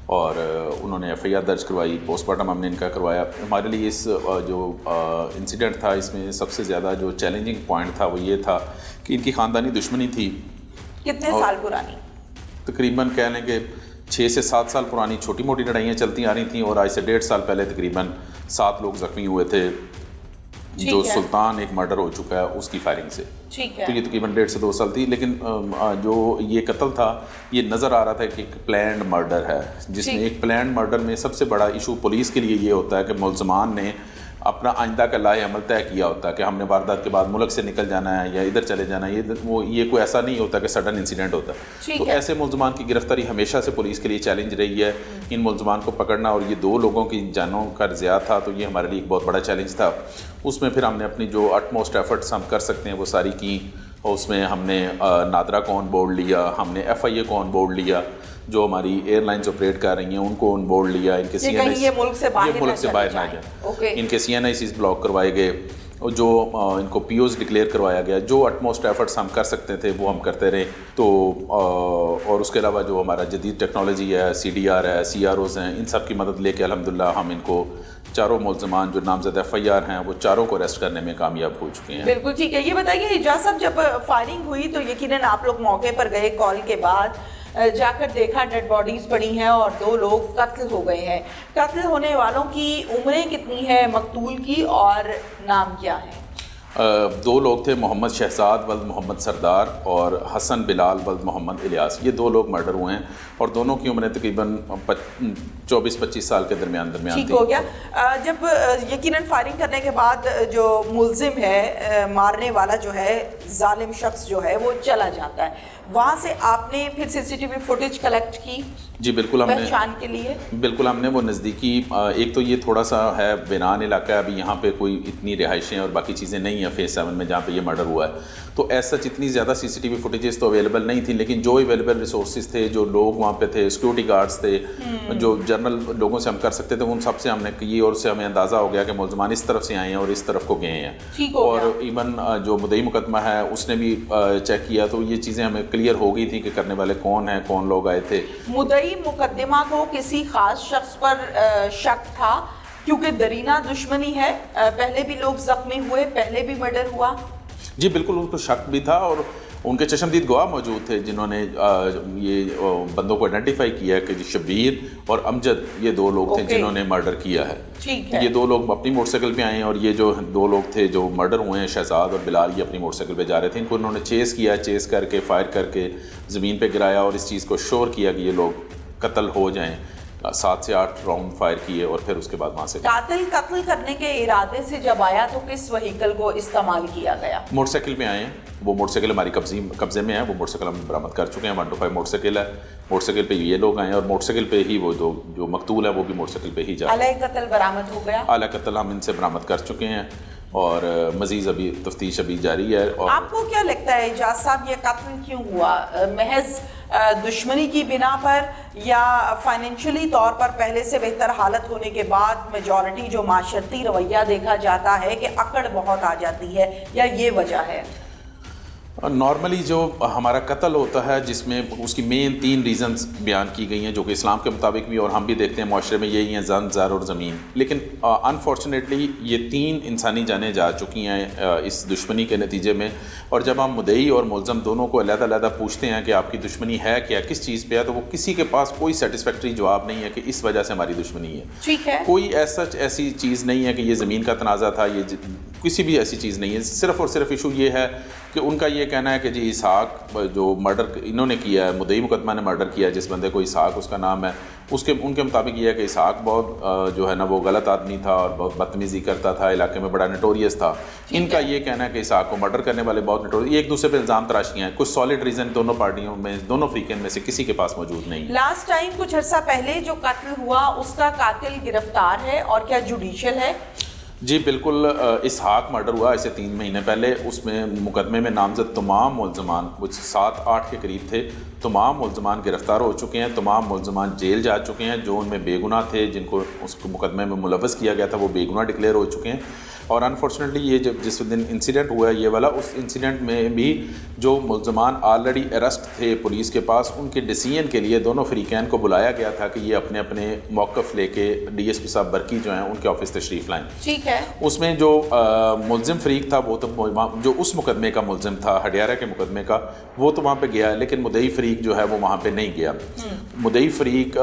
और उन्होंने FIR दर्ज करवाई, पोस्टमार्टम हमने इनका करवाया। हमारे लिए इस जो इंसिडेंट था इसमें सबसे ज़्यादा जो चैलेंजिंग पॉइंट था वो ये था कि इनकी ख़ानदानी दुश्मनी थी। कितने साल पुरानी? तकरीबन कह लें कि 6 से 7 साल पुरानी छोटी मोटी लड़ाइयाँ चलती आ रही थी और आज से 1.5 साल पहले तकरीबन 7 लोग ज़ख्मी हुए थे। जो सुल्तान एक मर्डर हो चुका है उसकी फायरिंग से। ठीक है। तो ये तकरीबन 1.5 से 2 साल थी, लेकिन जो ये कत्ल था ये नज़र आ रहा था कि एक प्लान्ड मर्डर है, जिसमें एक प्लान्ड मर्डर में सबसे बड़ा इशू पुलिस के लिए ये होता है कि मुल्ज़मान ने अपना आइंदा का लाए अमल तय किया होता है कि हमने वारदात के बाद मुल्क से निकल जाना है या इधर चले जाना है। ये कोई ऐसा नहीं होता कि सडन इंसिडेंट होता है। तो ऐसे मुल्ज़मान की गिरफ्तारी हमेशा से पुलिस के लिए चैलेंज रही है, इन मुल्ज़मान को पकड़ना। और ये 2 लोगों की जानों का ज़िया था, तो ये हमारे लिए एक बहुत बड़ा चैलेंज था। उसमें फिर हमने अपनी जो अटमोस्ट एफर्ट्स हम कर सकते हैं वो सारी की। और उसमें हमने नादरा को ऑन बोर्ड लिया, हमने FIA को ऑन बोर्ड लिया, जो हमारी एयरलाइंस ऑपरेट कर रही हैं उनको ऑन बोर्ड लिया। इनके ये मुल्क से बाहर ना जाए, इनके CNICs ब्लॉक करवाए गए, और जो इनको POs डिक्लेयर करवाया गया। जो अटमोस्ट एफर्ट्स हम कर सकते थे वो हम करते रहे। तो और उसके अलावा जो हमारा जदीद टेक्नोलॉजी है, CDR है, CROs हैं, इन सब की मदद लेके अल्हम्दुलिल्लाह हम इनको चारों मुल्ज़मान जो नामज़द FIR हैं वो चारों को अरेस्ट करने में कामयाब हो चुके हैं। बिल्कुल ठीक है। ये बताइए इजाज़ साहब, जब फायरिंग हुई तो यकीनन आप लोग मौके पर गए, कॉल के बाद जाकर देखा डेड बॉडीज पड़ी हैं और 2 लोग कत्ल हो गए हैं। कत्ल होने वालों की उम्रें कितनी है मकतूल की, और नाम क्या है? 2 लोग थे, मोहम्मद शहजाद वल्द मोहम्मद सरदार और हसन बिलाल वल्द मोहम्मद इलियास। ये 2 लोग मर्डर हुए हैं और दोनों की उम्रें तकरीबन 24-25 साल के दरमियान थी। ठीक हो गया। जब यकीनन फायरिंग करने के बाद जो मुल्जिम है, मारने वाला जो है, जालिम शख्स जो है, वो चला जाता है, वहाँ से आपने फिर CCTV फुटेज कलेक्ट की? जी बिल्कुल, हमने पहचान के लिए बिल्कुल हमने वो नज़दीकी, एक तो ये थोड़ा सा है वीरान इलाका है, अभी यहाँ पे कोई इतनी रिहाइशें और बाकी चीज़ें नहीं हैं फेज़ 7 में जहाँ पे ये मर्डर हुआ है। तो ऐसा इतनी ज़्यादा CCTV फुटेजेस तो अवेलेबल नहीं थी, लेकिन जो अवेलेबल रिसोर्सेज थे, जो लोग वहाँ पे थे, सिक्योरिटी गार्ड्स थे, जो जनरल लोगों से हम कर सकते थे, उन सब से हमने की और उससे हमें अंदाज़ा हो गया कि मुल्ज़मान इस तरफ से आए हैं और इस तरफ को गए हैं। और इवन जो मुद्दई मुकदमा है उसने भी चेक किया, तो ये चीज़ें हमें क्लियर हो गई थी कि करने वाले कौन हैं, कौन लोग आए थे। मुद्दई मुकदमा को किसी खास शख्स पर शक था, क्योंकि दरीना दुश्मनी है, पहले भी लोग जख्मी हुए, पहले भी मर्डर हुआ? जी बिल्कुल, उनको शक भी था और उनके चशमदीद गवाह मौजूद थे जिन्होंने ये बंदों को आइडेंटिफाई किया कि शबीर और अमजद ये 2 लोग थे जिन्होंने मर्डर किया है। ठीक है। ये 2 लोग अपनी मोटरसाइकिल पे आए हैं और ये जो 2 लोग थे जो मर्डर हुए हैं, शहजाद और बिलाल, ये अपनी मोटरसाइकिल पे जा रहे थे। इनको उन्होंने चेस किया, चेस करके फायर करके ज़मीन पे गिराया और इस चीज़ को श्योर किया कि ये लोग कत्ल हो जाएं। 7 से 8 राउंड फायर किए और फिर उसके बाद वहाँ से कातिल कत्ल करने के इरादे से जब आया तो किस व्हीकल को इस्तेमाल किया गया? मोटरसाइकिल पे आए हैं। वो मोटरसाइकिल हमारी कब्जे में है, वो मोटरसाइकिल हम बरामद कर चुके हैं। 125 मोटरसाइकिल है, मोटरसाइकिल पे ये लोग आए और मोटरसाइकिल पे ही वो जो मकतूल है वो भी मोटरसाइकिल पे ही जा रहा है। आला कत्ल बरामद हो गया? आला कत्ल हम इनसे बरामद कर चुके हैं और मजीद अभी तफ्तीश अभी जारी है। और आपको क्या लगता है इजाज साहब, ये कत्ल क्यों हुआ? महज दुश्मनी की बिना पर, या फाइनेंशियली तौर पर पहले से बेहतर हालत होने के बाद मेजॉरिटी जो माशरती रवैया देखा जाता है कि अकड़ बहुत आ जाती है, या ये वजह है? नॉर्मली जो हमारा कत्ल होता है जिसमें उसकी मेन 3 रीज़न्स बयान की गई हैं जो कि इस्लाम के मुताबिक भी और हम भी देखते हैं माशरे में यही हैं, जन, ज़र और ज़मीन। लेकिन अनफॉर्चुनेटली ये 3 इंसानी जानें जा चुकी हैं इस दुश्मनी के नतीजे में। और जब हम मुद्दई और मुल्ज़म दोनों को अलग-अलग पूछते हैं कि आपकी दुश्मनी है क्या, किस चीज़ पे है, तो वो किसी के पास कोई सेटिस्फैक्ट्री जवाब नहीं है कि इस वजह से हमारी दुश्मनी है। ठीक है। कोई ऐसी चीज़ नहीं है कि ये ज़मीन का तनाज़ा था, ये किसी भी ऐसी चीज़ नहीं है। सिर्फ़ और सिर्फ इशू ये है कि उनका ये कहना है कि जी इसहाक जो मर्डर इन्होंने किया है, मुद्दई मुकदमा ने मर्डर किया है जिस बंदे को, इसहाक उसका नाम है, उनके मुताबिक ये है कि इसहाक बहुत जो है ना वो गलत आदमी था और बहुत बदतमीज़ी करता था, इलाके में बड़ा नटोरियस था। इनका ये कहना है कि इसहाक को मर्डर करने वाले बहुत नटोरियस, एक दूसरे पर इल्ज़ाम तराशियाँ हैं। कुछ सॉलिड रीज़न दोनों पार्टियों में, दोनों फ्रीकन में से किसी के पास मौजूद नहीं। लास्ट टाइम कुछ अर्सा पहले जो कत्ल हुआ उसका कातिल गिरफ्तार है और क्या जुडिशियल है? जी बिल्कुल, इसहाक मर्डर हुआ इससे 3 महीने पहले। उसमें मुकदमे में नामजद तमाम मुल्ज़मान, कुछ 7-8 के करीब थे, तमाम मुल्ज़मान गिरफ़्तार हो चुके हैं। तमाम मुल्ज़मान जेल जा चुके हैं। जो उनमें बेगुनाह थे, जिनको उस मुकदमे में मुलव्वस किया गया था, वो बेगुनाह डिक्लेयर हो चुके हैं। और अनफॉर्चुनेटली ये जब जिस दिन इंसिडेंट हुआ है ये वाला, उस इंसिडेंट में भी जो मुल्ज़मान ऑलरेडी अरेस्ट थे पुलिस के पास, उनके डिसीजन के लिए दोनों फ्रीकैन को बुलाया गया था कि ये अपने अपने मौक़िफ़ लेके DSP साहब बरकी जो हैं उनके ऑफिस तशरीफ़ लाएँ। ठीक है। उसमें जो मुल्ज़िम फ्रीक था वो तो जो उस मुकदमे का मुल्ज़िम था, हडियारा के मुकदमे का, वो तो वहाँ पे गया, लेकिन मुद्दई फ्रीक जो है वो वहाँ पे नहीं गया। मुद्दई फ्रीक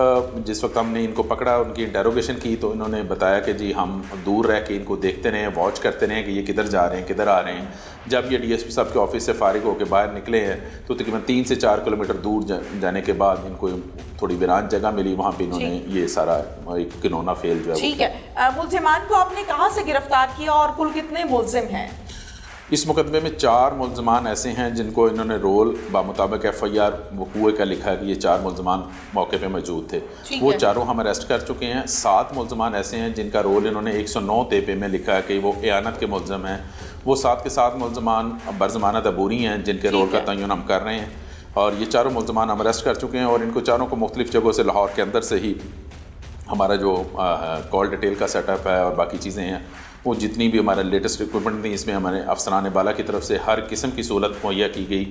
जिस वक्त हमने इनको पकड़ा, उनकी इंटेरोगेशन की, तो इन्होंने बताया कि जी हम दूर रह के इनको देखते रहे, वॉच करते रहे कि ये किधर जा रहे हैं, किधर आ रहे हैं। जब ये DSP साहब के ऑफिस से फारिग होकर बाहर निकले हैं तो तकरीबन 3 से 4 किलोमीटर दूर जाने के बाद इनको थोड़ी वीरान जगह मिली, वहाँ पे इन्होंने ये सारा एक किनोना फेल जो है। ठीक है। मुल्ज़िमान को आपने कहाँ से गिरफ्तार किया और कुल कितने मुल्ज़िम हैं? इस मुकदमे में 4 मुल्ज़मान ऐसे हैं जिनको इन्होंने रोल बामुताबिक FIR वकूए का लिखा है कि ये 4 मुल्ज़मान मौके पे मौजूद थे। वो चारों हम अरेस्ट कर चुके हैं। 7 मुल्ज़मान ऐसे हैं जिनका रोल इन्होंने 109 तेपे में लिखा है कि वो एयानत के मुल्ज़म हैं। वो 7 के 7 मुलजमान बरज़मानत अबूरी हैं जिनके रोल का तयन हम कर रहे हैं, और ये चारों मुलजमान हम अरेस्ट कर चुके हैं, और इनको चारों को मुख्तलिफ़ जगहों से लाहौर के अंदर से ही हमारा जो कॉल डिटेल का सेटअप है और बाकी चीज़ें हैं, वो जितनी भी हमारा लेटेस्ट इक्विपमेंट थी, इसमें हमारे अफसरान बाला की तरफ से हर किस्म की सहूलत मुहैया की गई।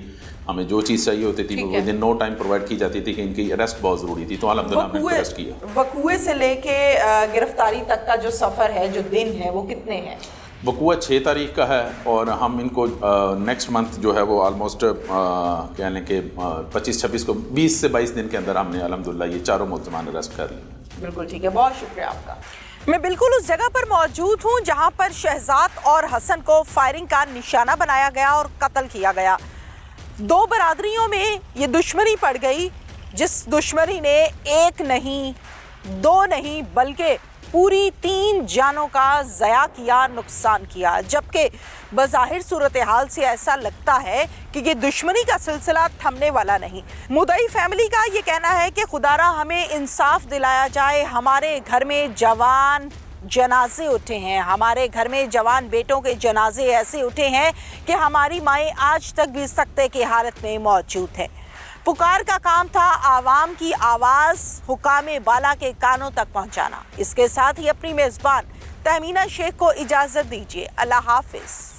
हमें जो चीज़ चाहिए होती थी वो within no time provide की जाती थी कि इनकी अरेस्ट बहुत ज़रूरी थी, तो अल्हम्दुलिल्लाह हमने इनको अरेस्ट किया। वकूए से लेके गिरफ्तारी तक का जो सफ़र है, जो दिन है, वो कितने हैं? वकूआ 6 तारीख का है, और हम इनको नेक्स्ट मंथ जो है वो ऑलमोस्ट कह लें कि 25-26 को 20 से 22 दिन के अंदर हमने अल्हम्दुलिल्लाह ये चारों मुलजमान अरेस्ट कर लिए। बिल्कुल ठीक है, बहुत शुक्रिया आपका। मैं बिल्कुल उस जगह पर मौजूद हूँ जहाँ पर शहजाद और हसन को फायरिंग का निशाना बनाया गया और कत्ल किया गया। 2 बरादरियों में ये दुश्मनी पड़ गई, जिस दुश्मनी ने 1 नहीं 2 नहीं बल्कि पूरी 3 जानों का ज़या किया, नुकसान किया। जबकि बज़ाहिर सूरत हाल से ऐसा लगता है कि ये दुश्मनी का सिलसिला थमने वाला नहीं। मुदई फैमिली का ये कहना है कि खुदारा हमें इंसाफ दिलाया जाए, हमारे घर में जवान जनाजे उठे हैं, हमारे घर में जवान बेटों के जनाजे ऐसे उठे हैं कि हमारी माएँ आज तक भी सख्ते की हालत में मौजूद है। पुकार का काम था आवाम की आवाज़ हुकामे बाला के कानों तक पहुंचाना। इसके साथ ही अपनी मेज़बान तहमीना शेख को इजाज़त दीजिए। अल्लाह हाफिज़।